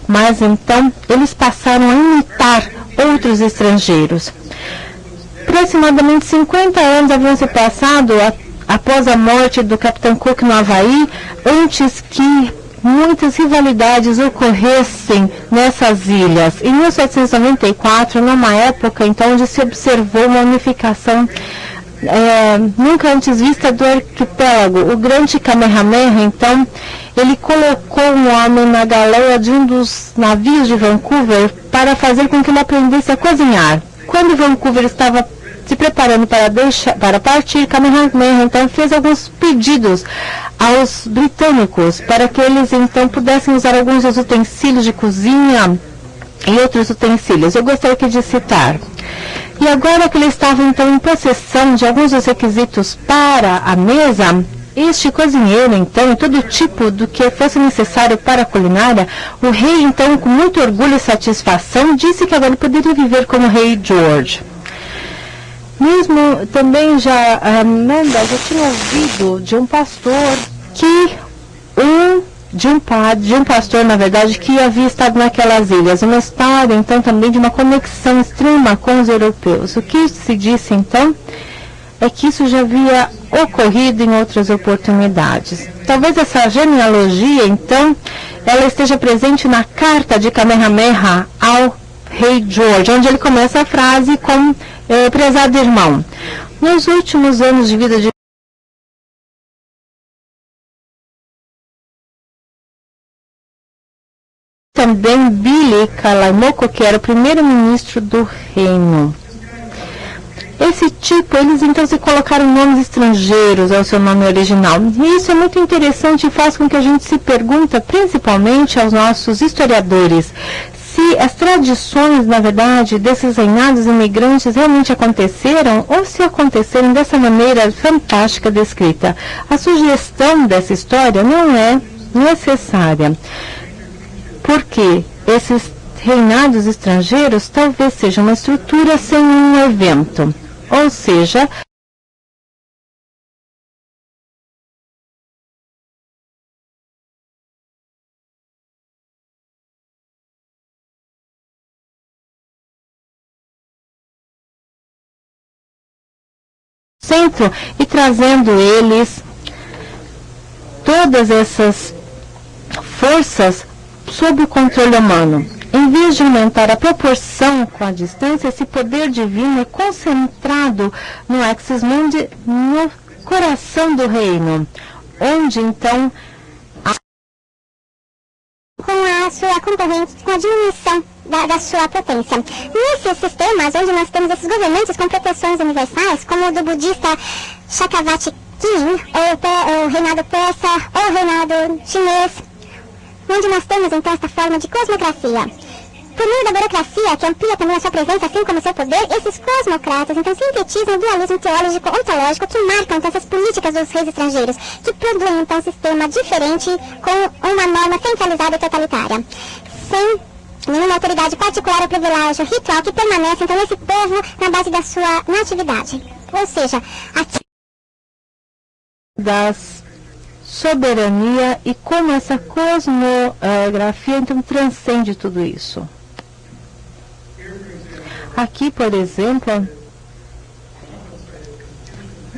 mas então eles passaram a imitar outros estrangeiros. Aproximadamente 50 anos haviam se passado após a morte do Capitão Cook no Havaí, antes que muitas rivalidades ocorressem nessas ilhas. Em 1794, numa época então onde se observou uma unificação nunca antes vista do arquipélago, o grande Kamehameha, então, ele colocou um homem na galeia de um dos navios de Vancouver para fazer com que ele aprendesse a cozinhar. Quando Vancouver estava se preparando para partir, Kamehameha então fez alguns pedidos aos britânicos para que eles então pudessem usar alguns dos utensílios de cozinha e outros utensílios. Eu gostaria aqui de citar. E agora que ele estava então em possessão de alguns dos requisitos para a mesa, este cozinheiro então, e todo tipo do que fosse necessário para a culinária, o rei então, com muito orgulho e satisfação, disse que agora ele poderia viver como rei George. Mesmo também já tinha ouvido de um pastor de um pastor, na verdade, que havia estado naquelas ilhas. Uma história, então, também de uma conexão extrema com os europeus. O que se disse, então, é que isso já havia ocorrido em outras oportunidades. Talvez essa genealogia, então, ela esteja presente na carta de Kamehameha ao rei George, onde ele começa a frase com prezado irmão. Nos últimos anos de vida de também Billy Kalaimoku, que era o primeiro-ministro do reino. Esse tipo, eles então se colocaram nomes estrangeiros ao seu nome original. E isso é muito interessante e faz com que a gente se pergunte, principalmente aos nossos historiadores, se as tradições, na verdade, desses reinados imigrantes realmente aconteceram ou se aconteceram dessa maneira fantástica descrita. A sugestão dessa história não é necessária, porque esses reinados estrangeiros talvez sejam uma estrutura sem um evento, ou seja, centro e trazendo eles todas essas forças sob o controle humano. Em vez de aumentar a proporção com a distância, esse poder divino é concentrado no Axis Mundi, no coração do reino, onde então com a sua concorrente, com a diminuição da sua potência. Nesses sistemas, onde nós temos esses governantes com proteções universais, como o do budista Chakravarti King, ou o reinado persa, ou o reinado chinês, onde nós temos então esta forma de cosmocracia. Por meio da burocracia, que amplia também a sua presença, assim como o seu poder, esses cosmocratas então sintetizam o dualismo teológico ontológico que marcam então essas políticas dos reis estrangeiros, que produzem então um sistema diferente com uma norma centralizada e totalitária. Sem nenhuma autoridade particular ou privilégio ritual que permanece então nesse povo na base da sua natividade. Ou seja, aqui das soberania e como essa cosmografia então transcende tudo isso. Aqui, por exemplo,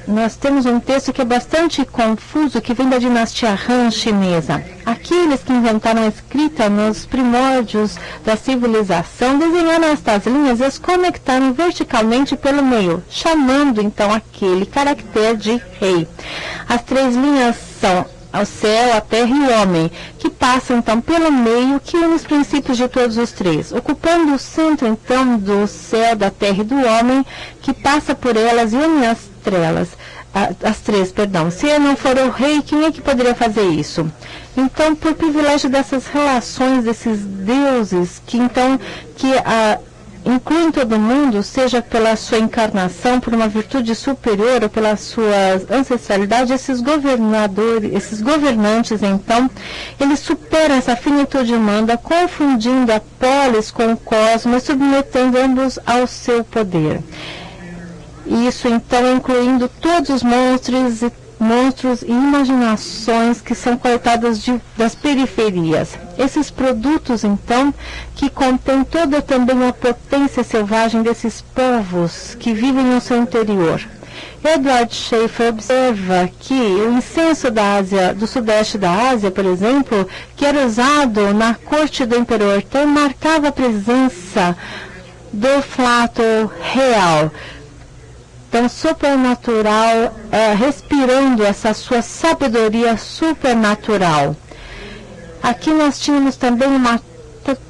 nós temos um texto que é bastante confuso, que vem da dinastia Han chinesa. Aqueles que inventaram a escrita nos primórdios da civilização desenharam estas linhas e as conectaram verticalmente pelo meio, chamando então aquele caractere de rei. As três linhas são ao céu, a terra e o homem, que passam então pelo meio, que une os princípios de todos os três, ocupando o centro então do céu, da terra e do homem, que passa por elas e une as três. Se não for o rei, quem é que poderia fazer isso? Então, por privilégio dessas relações, desses deuses, que incluem todo mundo, seja pela sua encarnação, por uma virtude superior ou pela sua ancestralidade, esses governantes, então, eles superam essa finitude humana, confundindo a polis com o cosmos, submetendo ambos ao seu poder. Isso, então, incluindo todos os monstros e monstros e imaginações que são coletadas das periferias. Esses produtos, então, que contêm toda também a potência selvagem desses povos que vivem no seu interior. Edward Schaefer observa que o incenso da Ásia, do sudeste da Ásia, por exemplo, que era usado na corte do imperador Tang, marcava a presença do flato real, tão supernatural, respirando essa sua sabedoria supernatural. Aqui nós tínhamos também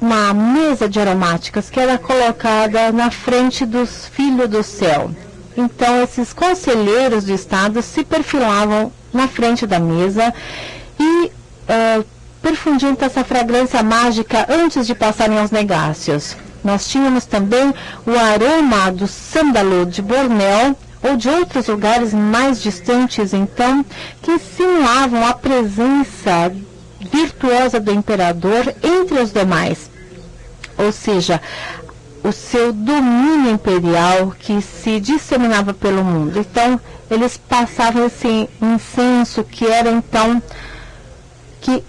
uma mesa de aromáticas que era colocada na frente dos filhos do céu. Então, esses conselheiros do Estado se perfilavam na frente da mesa e perfundiam essa fragrância mágica antes de passarem aos negácios. Nós tínhamos também o aroma do sândalo de Bornéu ou de outros lugares mais distantes, então, que simulavam a presença virtuosa do imperador entre os demais. Ou seja, o seu domínio imperial que se disseminava pelo mundo. Então, eles passavam esse incenso que era, então, que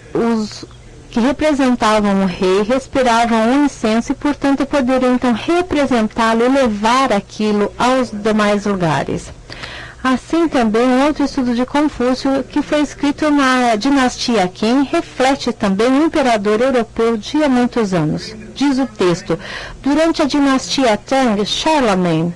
representavam o rei, respiravam o incenso e, portanto, poderiam, então, representá-lo e levar aquilo aos demais lugares. Assim também, um outro estudo de Confúcio, que foi escrito na dinastia Qin, reflete também o imperador europeu de há muitos anos. Diz o texto: durante a dinastia Tang, Charlemagne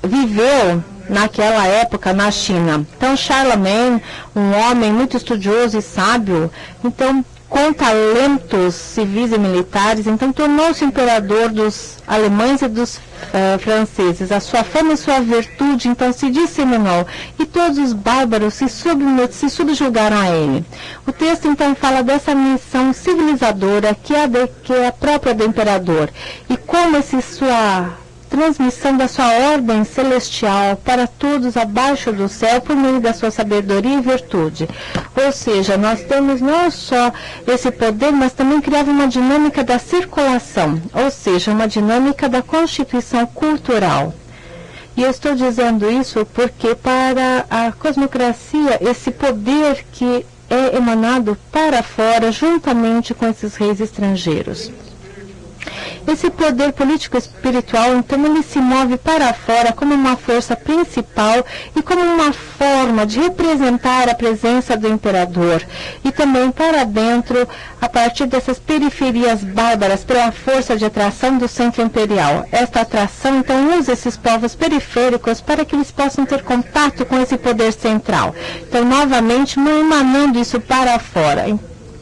viveu naquela época na China. Então, Charlemagne, um homem muito estudioso e sábio, então, com talentos civis e militares, então tornou-se imperador dos alemães e dos franceses. A sua fama e sua virtude, então, se disseminou, e todos os bárbaros se subjugaram a ele. O texto, então, fala dessa missão civilizadora que é a própria do imperador, e como sua transmissão da sua ordem celestial para todos abaixo do céu por meio da sua sabedoria e virtude. Ou seja, nós temos não só esse poder, mas também criava uma dinâmica da circulação, ou seja, uma dinâmica da constituição cultural. E eu estou dizendo isso porque para a cosmocracia, esse poder que é emanado para fora, juntamente com esses reis estrangeiros. Esse poder político espiritual, então, ele se move para fora como uma força principal e como uma forma de representar a presença do imperador. E também para dentro, a partir dessas periferias bárbaras, pela força de atração do centro imperial. Esta atração, então, usa esses povos periféricos para que eles possam ter contato com esse poder central. Então, novamente, emanando isso para fora.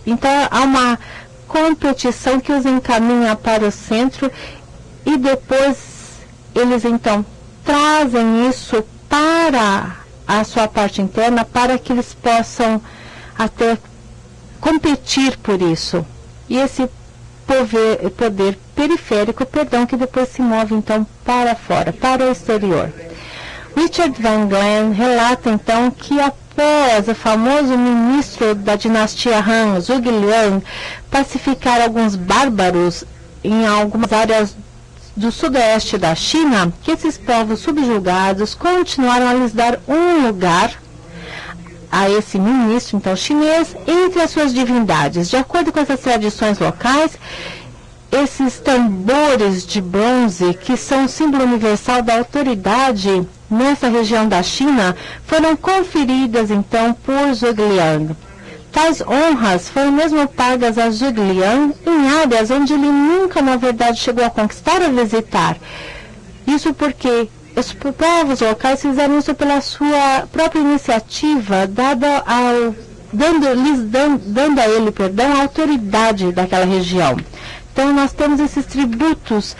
Então, há uma competição que os encaminha para o centro e depois eles então trazem isso para a sua parte interna para que eles possam até competir por isso. E esse poder periférico, que depois se move então para fora, para o exterior. Richard Van Glen relata então que após o famoso ministro da dinastia Han, Zhuge Liang, pacificar alguns bárbaros em algumas áreas do sudoeste da China, que esses povos subjugados continuaram a lhes dar um lugar a esse ministro, então, chinês, entre as suas divindades. De acordo com essas tradições locais, esses tambores de bronze, que são um símbolo universal da autoridade nessa região da China, foram conferidas, então, por Zhuge Liang. Tais honras foram mesmo pagas a Zhuge Liang em áreas onde ele nunca, na verdade, chegou a conquistar ou visitar. Isso porque os povos locais fizeram isso pela sua própria iniciativa, dando a ele, a autoridade daquela região. Então, nós temos esses tributos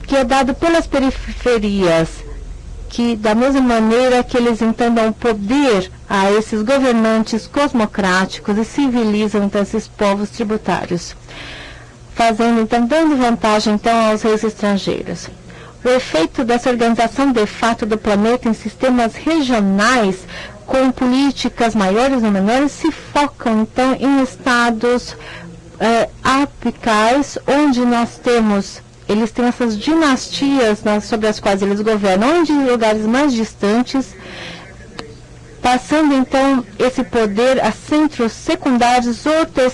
que é dado pelas periferias, que da mesma maneira que eles então dão poder a esses governantes cosmocráticos e civilizam então esses povos tributários, dando vantagem então aos reis estrangeiros. O efeito dessa organização de fato do planeta em sistemas regionais com políticas maiores ou menores se focam então em estados apicais, onde nós temos eles têm essas dinastias sobre as quais eles governam, ou de lugares mais distantes, passando então esse poder a centros secundários ou terciários.